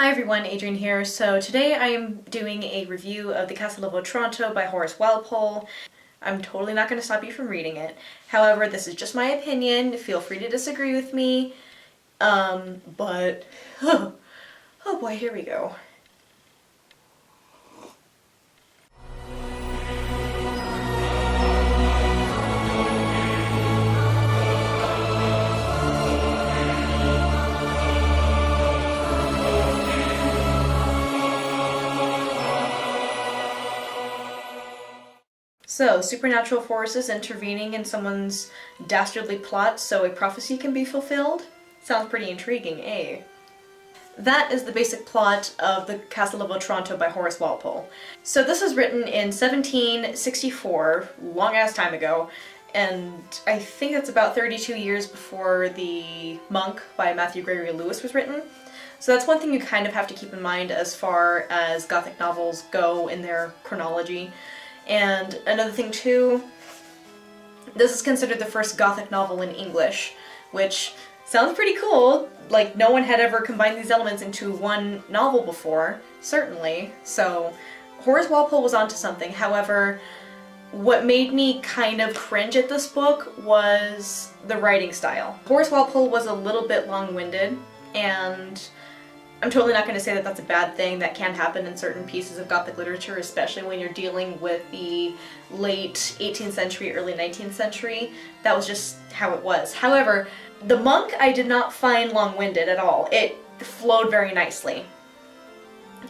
Hi everyone, Adrienne here. So today I am doing a review of The Castle of Otranto by Horace Walpole. I'm totally not going to stop you from reading it. However, this is just my opinion. Feel free to disagree with me. But oh boy, here we go. So, supernatural forces intervening in someone's dastardly plot so a prophecy can be fulfilled? Sounds pretty intriguing, eh? That is the basic plot of The Castle of Otranto by Horace Walpole. So this was written in 1764, long-ass time ago, and I think that's about 32 years before The Monk by Matthew Gregory Lewis was written. So that's one thing you kind of have to keep in mind as far as Gothic novels go in their chronology. And another thing too, this is considered the first Gothic novel in English, which sounds pretty cool. Like, no one had ever combined these elements into one novel before, certainly. So Horace Walpole was onto something. However, what made me kind of cringe at this book was the writing style. Horace Walpole was a little bit long-winded, and I'm totally not going to say that that's a bad thing. That can happen in certain pieces of Gothic literature, especially when you're dealing with the late 18th century, early 19th century. That was just how it was. However, The Monk I did not find long-winded at all. It flowed very nicely.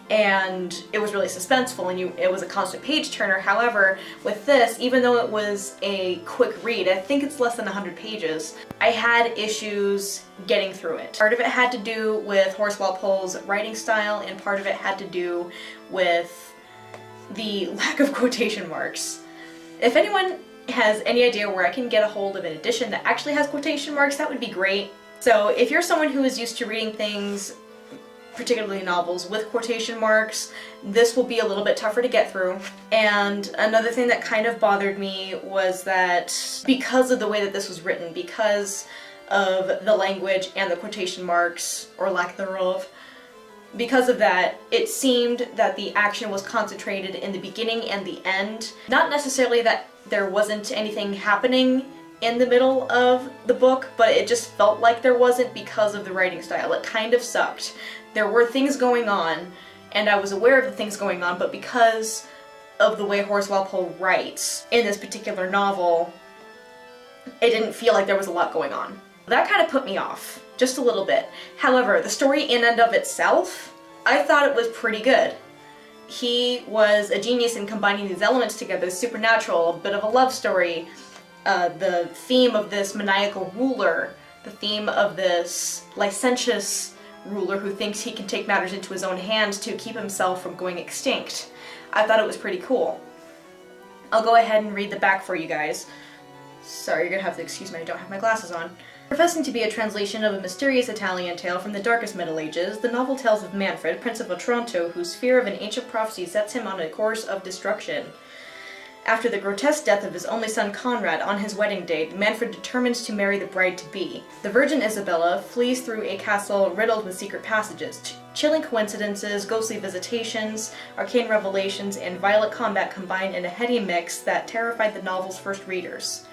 And it was really suspenseful, and it was a constant page-turner. However, with this, even though it was a quick read, I think it's less than 100 pages, I had issues getting through it. Part of it had to do with Horace Walpole's writing style, and part of it had to do with the lack of quotation marks. If anyone has any idea where I can get a hold of an edition that actually has quotation marks, that would be great. So if you're someone who is used to reading things, particularly novels, with quotation marks, this will be a little bit tougher to get through. And another thing that kind of bothered me was that because of the way that this was written, because of the language and the quotation marks, or lack thereof, because of that, it seemed that the action was concentrated in the beginning and the end. Not necessarily that there wasn't anything happening in the middle of the book, but it just felt like there wasn't because of the writing style. It kind of sucked. There were things going on, and I was aware of the things going on, but because of the way Horace Walpole writes in this particular novel, it didn't feel like there was a lot going on. That kind of put me off, just a little bit. However, the story in and of itself, I thought it was pretty good. He was a genius in combining these elements together, supernatural, a bit of a love story, the theme of this maniacal ruler, the theme of this licentious ruler who thinks he can take matters into his own hands to keep himself from going extinct. I thought it was pretty cool. I'll go ahead and read the back for you guys. Sorry, you're gonna have to excuse me, I don't have my glasses on. Professing to be a translation of a mysterious Italian tale from the darkest Middle Ages, the novel tells of Manfred, Prince of Otranto, whose fear of an ancient prophecy sets him on a course of destruction. After the grotesque death of his only son Conrad on his wedding day, Manfred determines to marry the bride-to-be. The Virgin Isabella flees through a castle riddled with secret passages. Chilling coincidences, ghostly visitations, arcane revelations, and violent combat combine in a heady mix that terrified the novel's first readers.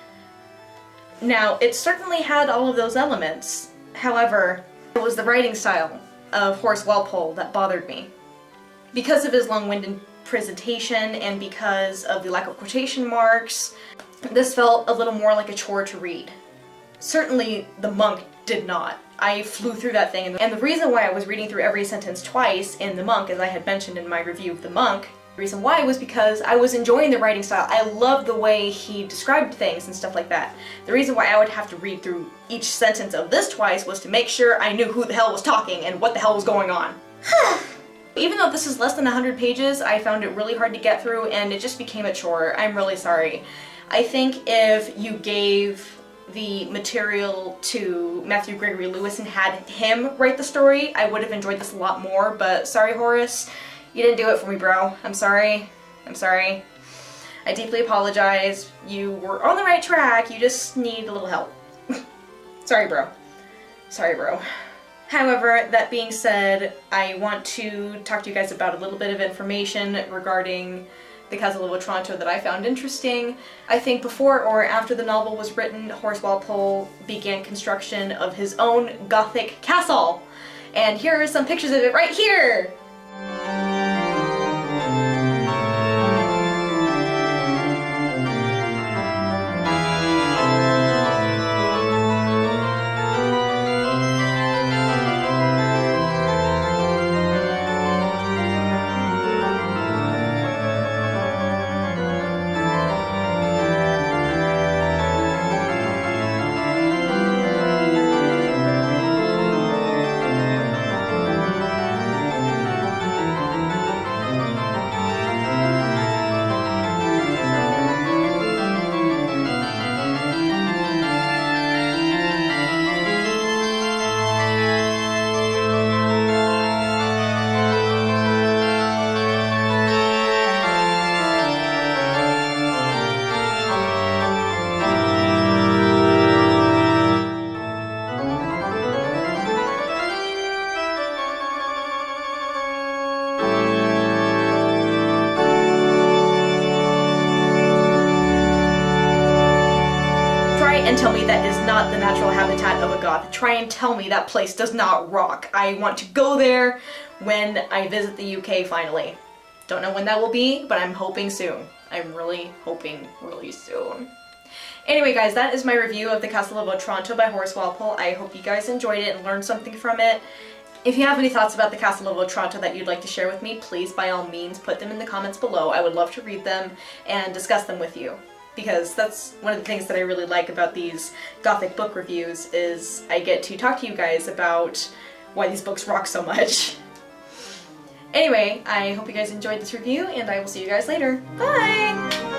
Now, it certainly had all of those elements. However, it was the writing style of Horace Walpole that bothered me. Because of his long-winded presentation and because of the lack of quotation marks, this felt a little more like a chore to read. Certainly The Monk did not. I flew through that thing, and the reason why I was reading through every sentence twice in The Monk, as I had mentioned in my review of The Monk, the reason why was because I was enjoying the writing style. I loved the way he described things and stuff like that. The reason why I would have to read through each sentence of this twice was to make sure I knew who the hell was talking and what the hell was going on. Even though this is less than 100 pages, I found it really hard to get through, and it just became a chore. I'm really sorry. I think if you gave the material to Matthew Gregory Lewis and had him write the story, I would have enjoyed this a lot more, but sorry, Horace. You didn't do it for me, bro. I'm sorry. I'm sorry. I deeply apologize. You were on the right track, you just need a little help. Sorry, bro. Sorry, bro. However, that being said, I want to talk to you guys about a little bit of information regarding the Castle of Otranto that I found interesting. I think before or after the novel was written, Horace Walpole began construction of his own Gothic castle. And here are some pictures of it right here! And tell me that is not the natural habitat of a goth. Try and tell me that place does not rock. I want to go there when I visit the UK finally. Don't know when that will be, but I'm hoping soon. I'm really hoping really soon. Anyway guys, that is my review of The Castle of Otranto by Horace Walpole. I hope you guys enjoyed it and learned something from it. If you have any thoughts about The Castle of Otranto that you'd like to share with me, please by all means put them in the comments below. I would love to read them and discuss them with you. Because that's one of the things that I really like about these Gothic book reviews is I get to talk to you guys about why these books rock so much. Anyway, I hope you guys enjoyed this review and I will see you guys later. Bye!